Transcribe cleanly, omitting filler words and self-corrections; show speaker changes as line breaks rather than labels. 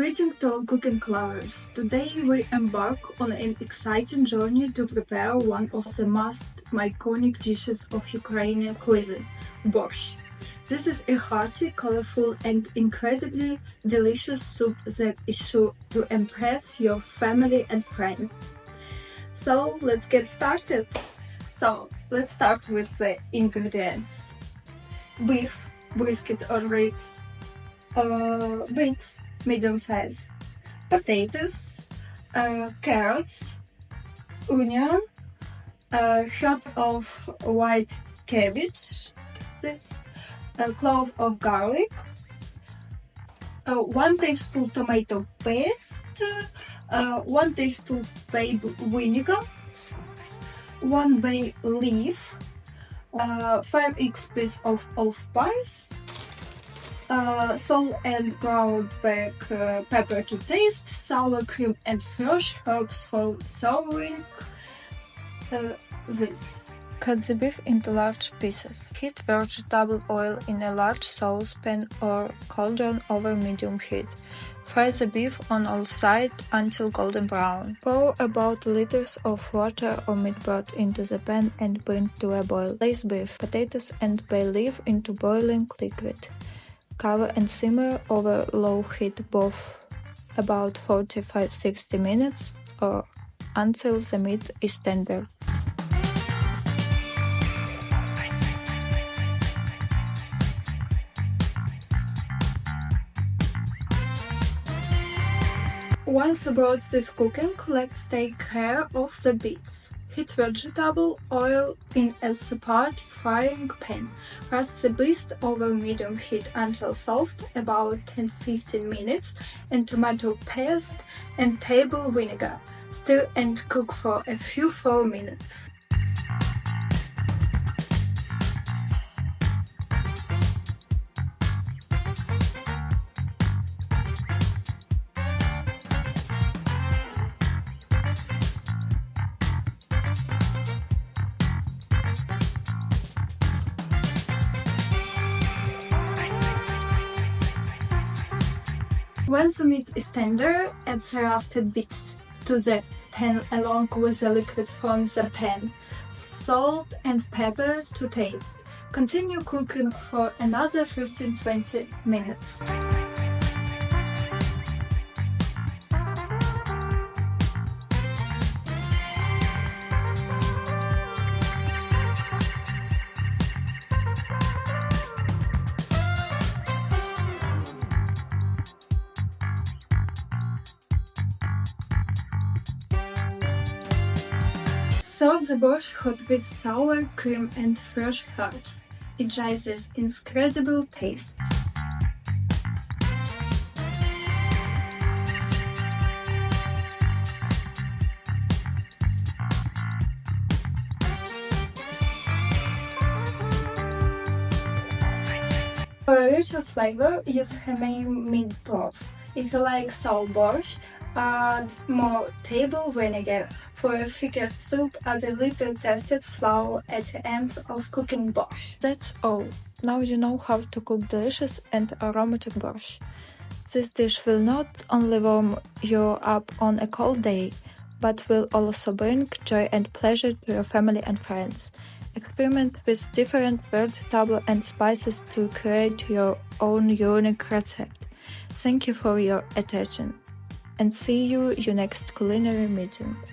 Greetings to all cooking lovers. Today we embark on an exciting journey to prepare one of the most iconic dishes of Ukrainian cuisine, borscht. This is a hearty, colorful and incredibly delicious soup that is sure to impress your family and friends. So let's get started. Let's start with the ingredients. Beef, brisket or ribs, beets, medium size, potatoes, carrots, onion, a head of white cabbage, a clove of garlic, 1 tablespoon tomato paste, 1 tablespoon bay vinegar, 1 bay leaf, 5 pieces of allspice, salt and ground black pepper to taste, sour cream and fresh herbs for serving this.
Cut the beef into large pieces. Heat vegetable oil in a large saucepan or cauldron over medium heat. Fry the beef on all sides until golden brown. Pour about liters of water or meat broth into the pan and bring to a boil. Place beef, potatoes and bay leaf into boiling liquid. Cover and simmer over low heat both about 45-60 minutes or until the meat is tender.
Once broth is cooking, let's take care of the beets. Heat vegetable oil in a separate frying pan. Roast the beets over medium heat until soft, about 10-15 minutes, and tomato paste and table vinegar. Stir and cook for a few 4 minutes. When the meat is tender, add the roasted beets to the pan along with the liquid from the pan, salt and pepper to taste. Continue cooking for another 15-20 minutes. Serve the borscht hot with sour cream and fresh herbs. Enjoy this incredible taste. For a richer flavor, use homemade meat broth. If you like sour borscht, add more table vinegar. For a thicker soup, add a little tested flour at the end of cooking borscht.
That's all. Now you know how to cook delicious and aromatic borscht. This dish will not only warm you up on a cold day, but will also bring joy and pleasure to your family and friends. Experiment with different vegetables and spices to create your own unique recipe. Thank you for your attention, and see you next culinary meeting.